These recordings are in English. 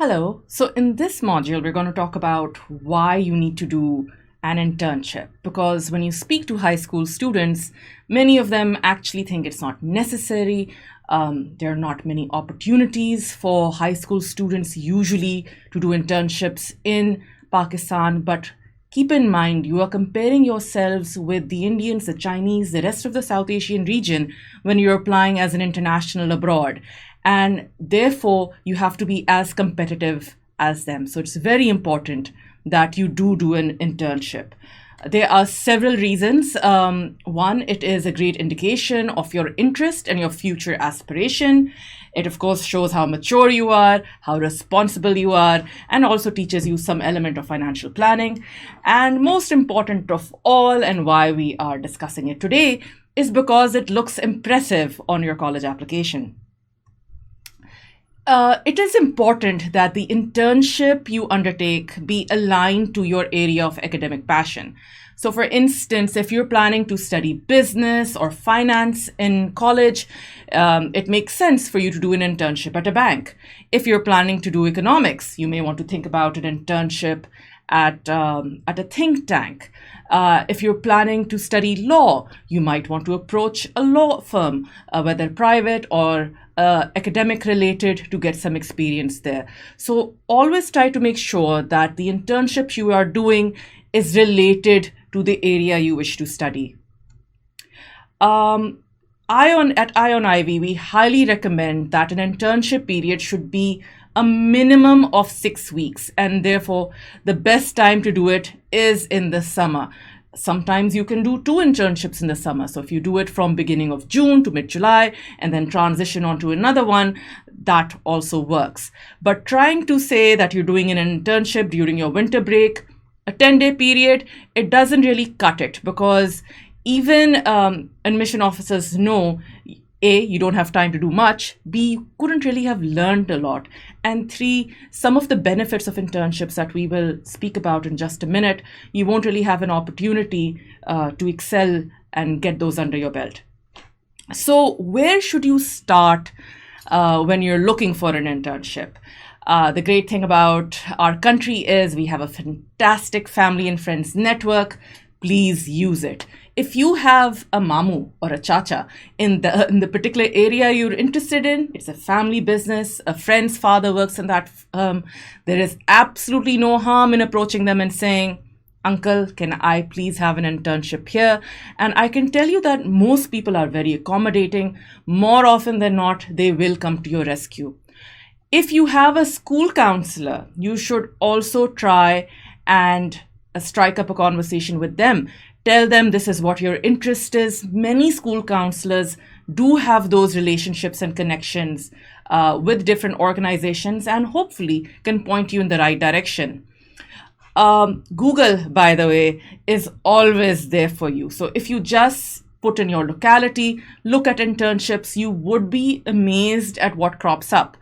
Hello. So, in this module, we're going to talk about why you need to do an internship. Because when you speak to high school students, many of them actually think it's not necessary. There are not many opportunities for high school students usually to do internships in Pakistan. But keep in mind, you are comparing yourselves with the Indians, the Chinese, the rest of the South Asian region when you're applying as an international abroad. And therefore, you have to be as competitive as them. So it's very important that you do an internship. There are several reasons. One, it is a great indication of your interest and your future aspiration. It, of course, shows how mature you are, how responsible you are, and also teaches you some element of financial planning. And most important of all, and why we are discussing it today, is because it looks impressive on your college application. It is important that the internship you undertake be aligned to your area of academic passion. So, for instance, if you're planning to study business or finance in college, it makes sense for you to do an internship at a bank. If you're planning to do economics, you may want to think about an internship at a think tank. If you're planning to study law, you might want to approach a law firm, whether private or academic related, to get some experience there. So always try to make sure that the internships you are doing is related to the area you wish to study. At Ion Ivy, we highly recommend that an internship period should be a minimum of 6 weeks, and therefore the best time to do it is in the summer. Sometimes you can do 2 internships in the summer. So if you do it from beginning of June to mid-July and then transition on to another one, that also works. But trying to say that you're doing an internship during your winter break, a 10-day period, it doesn't really cut it, because even admission officers know, A, you don't have time to do much, B, you couldn't really have learned a lot, and 3, some of the benefits of internships that we will speak about in just a minute, you won't really have an opportunity to excel and get those under your belt. So where should you start when you're looking for an internship? The great thing about our country is we have a fantastic family and friends network. Please use it. If you have a mamu or a chacha in the particular area you're interested in, it's a family business, a friend's father works in that firm, there is absolutely no harm in approaching them and saying, "Uncle, can I please have an internship here?" And I can tell you that most people are very accommodating. More often than not, they will come to your rescue. If you have a school counselor, you should also try and strike up a conversation with them. Tell them this is what your interest is. Many school counselors do have those relationships and connections with different organizations, and hopefully can point you in the right direction. Google, by the way, is always there for you. So if you just put in your locality, look at internships, you would be amazed at what crops up.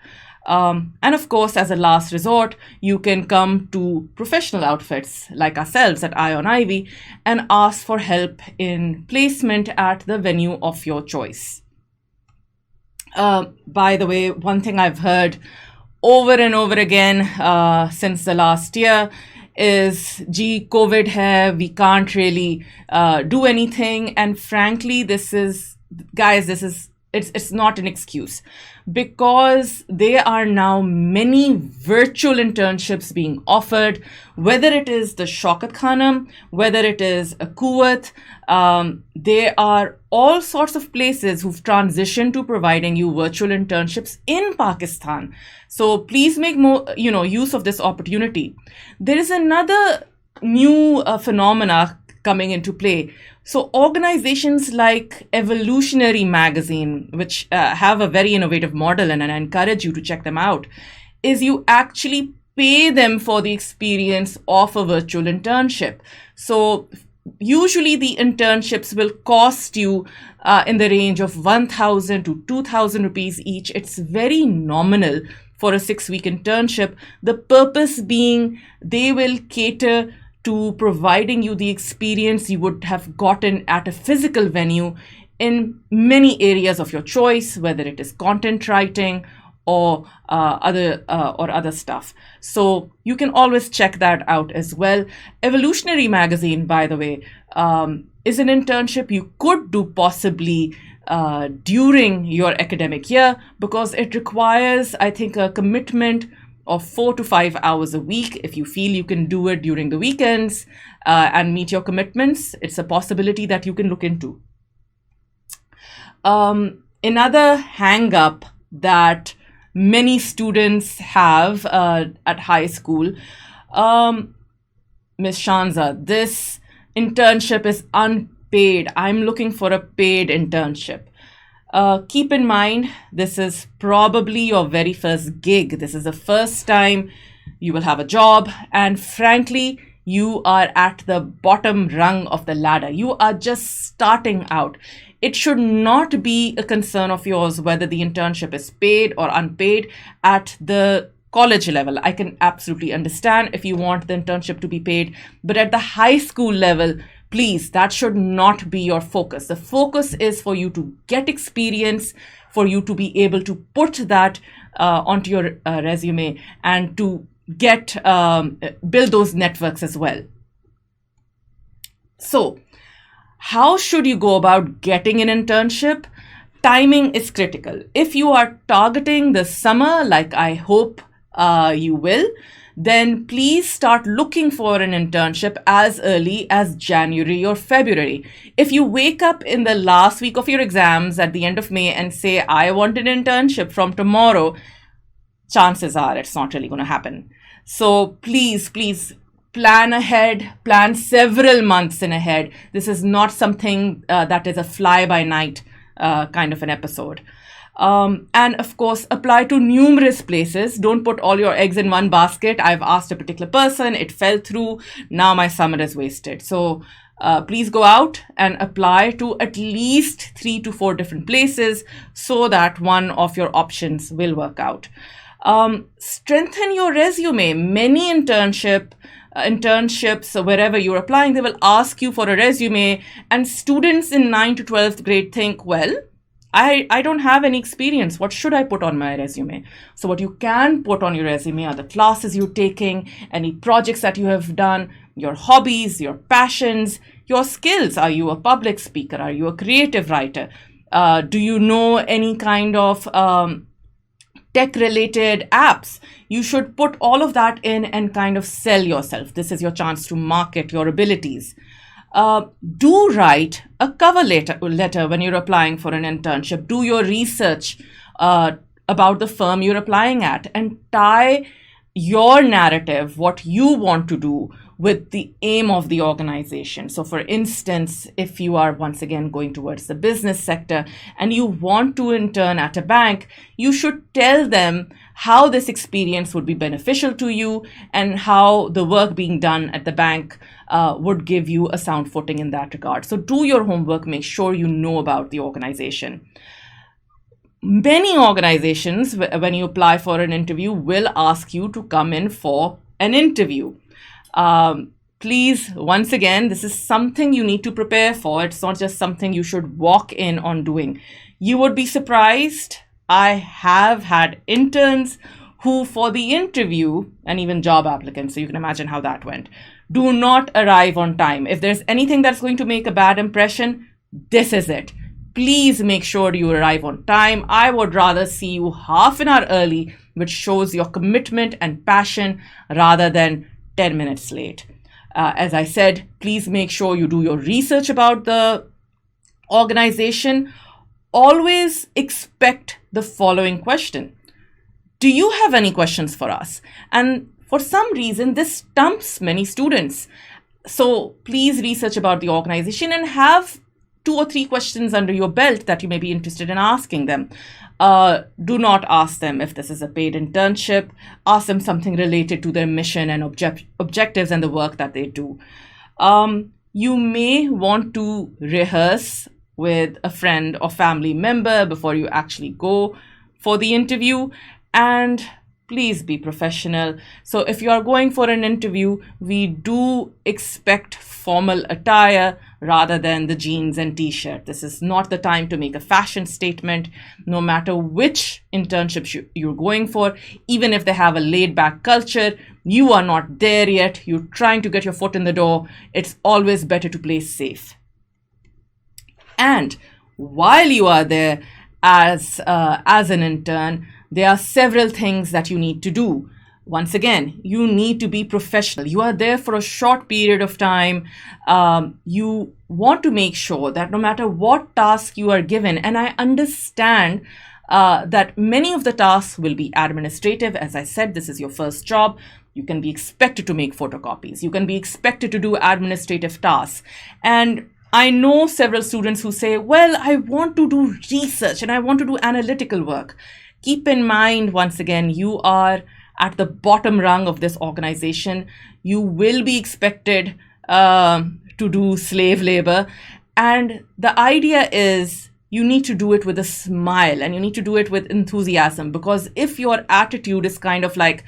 And of course, as a last resort, you can come to professional outfits like ourselves at Ion Ivy and ask for help in placement at the venue of your choice. By the way, one thing I've heard over and over again since the last year is, gee, COVID hai, we can't really do anything. And frankly, it's not an excuse, because there are now many virtual internships being offered, whether it is the Shaukat Khanam, whether it is a Kuwait. There are all sorts of places who've transitioned to providing you virtual internships in Pakistan. So please make more, use of this opportunity. There is another new phenomena coming into play. So organizations like Evolutionary Magazine, which have a very innovative model, and I encourage you to check them out, is you actually pay them for the experience of a virtual internship. So usually the internships will cost you in the range of 1,000 to 2,000 rupees each. It's very nominal for a 6-week internship. The purpose being they will cater to providing you the experience you would have gotten at a physical venue in many areas of your choice, whether it is content writing or other stuff. So you can always check that out as well. Evolutionary magazine, by the way, is an internship you could do possibly during your academic year, because it requires, I think, a commitment of 4 to 5 hours a week. If you feel you can do it during the weekends and meet your commitments, it's a possibility that you can look into. Another hang up that many students have at high school, Ms. Shanza, this internship is unpaid. I'm looking for a paid internship. Keep in mind, this is probably your very first gig. This is the first time you will have a job. And frankly, you are at the bottom rung of the ladder. You are just starting out. It should not be a concern of yours whether the internship is paid or unpaid at the college level. I can absolutely understand if you want the internship to be paid, but at the high school level, please, that should not be your focus. The focus is for you to get experience, for you to be able to put that onto your resume and to build those networks as well. So, how should you go about getting an internship? Timing is critical. If you are targeting the summer, like I hope you will, then please start looking for an internship as early as January or February. If you wake up in the last week of your exams at the end of May and say, I want an internship from tomorrow, chances are it's not really going to happen. So please plan ahead, plan several months in ahead. This is not something that is a fly-by-night kind of an episode. And of course, apply to numerous places. Don't put all your eggs in one basket. I've asked a particular person, it fell through, now my summer is wasted. So please go out and apply to at least 3 to 4 different places so that one of your options will work out. Strengthen your resume. Many internships, wherever you're applying, they will ask you for a resume, and students in 9th to 12th grade think, well, I don't have any experience. What should I put on my resume? So what you can put on your resume are the classes you're taking, any projects that you have done, your hobbies, your passions, your skills. Are you a public speaker? Are you a creative writer? Do you know any kind of tech-related apps? You should put all of that in and kind of sell yourself. This is your chance to market your abilities. Do write a cover letter when you're applying for an internship. Do your research about the firm you're applying at and tie your narrative, what you want to do, with the aim of the organization. So for instance, if you are once again going towards the business sector and you want to intern at a bank, you should tell them how this experience would be beneficial to you and how the work being done at the bank would give you a sound footing in that regard. So do your homework, make sure you know about the organization. Many organizations, when you apply for an interview, will ask you to come in for an interview. Please, once again, this is something you need to prepare for. It's not just something you should walk in on doing. You would be surprised. I have had interns who, for the interview, and even job applicants, so you can imagine how that went, do not arrive on time. If there's anything that's going to make a bad impression, this is it. Please make sure you arrive on time. I would rather see you half an hour early, which shows your commitment and passion, rather than 10 minutes late. As I said, please make sure you do your research about the organization. Always expect the following question. Do you have any questions for us? And for some reason, this stumps many students. So please research about the organization and have 2 or 3 questions under your belt that you may be interested in asking them. Do not ask them if this is a paid internship. Ask them something related to their mission and objectives and the work that they do. You may want to rehearse with a friend or family member before you actually go for the interview. And please be professional. So if you are going for an interview, we do expect formal attire, rather than the jeans and t-shirt. This is not the time to make a fashion statement, no matter which internship you're going for. Even if they have a laid back culture, you are not there yet. You're trying to get your foot in the door. It's always better to play safe. And while you are there as an intern, there are several things that you need to do. Once again, you need to be professional. You are there for a short period of time. You want to make sure that no matter what task you are given, and I understand that many of the tasks will be administrative. As I said, this is your first job. You can be expected to make photocopies. You can be expected to do administrative tasks. And I know several students who say, well, I want to do research and I want to do analytical work. Keep in mind, once again, you are at the bottom rung of this organization. You will be expected to do slave labor. And the idea is you need to do it with a smile and you need to do it with enthusiasm, because if your attitude is kind of like,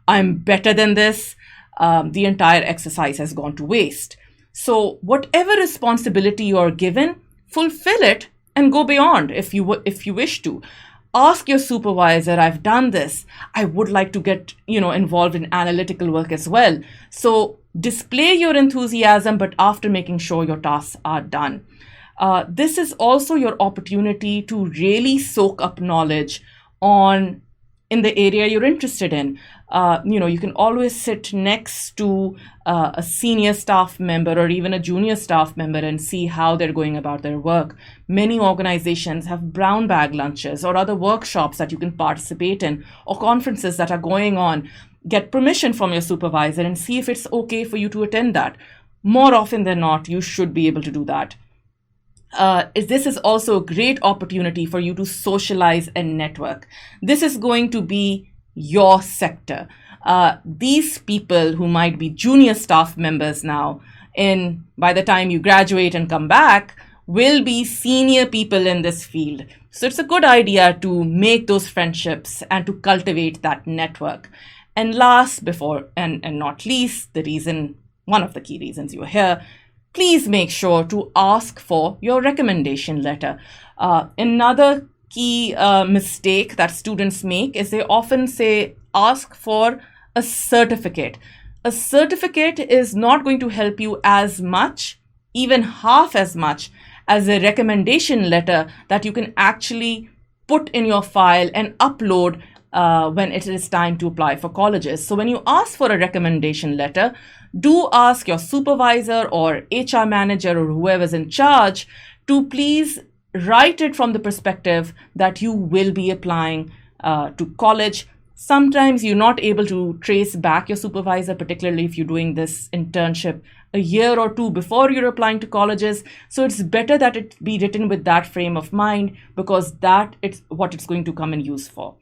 I'm better than this, the entire exercise has gone to waste. So whatever responsibility you are given, fulfill it and go beyond if you wish to. Ask your supervisor, I've done this. I would like to get, involved in analytical work as well. So display your enthusiasm, but after making sure your tasks are done. This is also your opportunity to really soak up knowledge in the area you're interested in. You can always sit next to a senior staff member or even a junior staff member and see how they're going about their work. Many organizations have brown bag lunches or other workshops that you can participate in, or conferences that are going on. Get permission from your supervisor and see if it's okay for you to attend that. More often than not, you should be able to do that. This is also a great opportunity for you to socialize and network. This is going to be your sector. These people who might be junior staff members now, by the time you graduate and come back, will be senior people in this field. So it's a good idea to make those friendships and to cultivate that network. And last, and not least, one of the key reasons you're here, please make sure to ask for your recommendation letter. Another key mistake that students make is they often say, ask for a certificate. A certificate is not going to help you as much, even half as much, as a recommendation letter that you can actually put in your file and upload when it is time to apply for colleges. So when you ask for a recommendation letter, do ask your supervisor or HR manager or whoever's in charge to please write it from the perspective that you will be applying to college. Sometimes you're not able to trace back your supervisor, particularly if you're doing this internship a year or two before you're applying to colleges. So it's better that it be written with that frame of mind, because that it's what it's going to come in use for.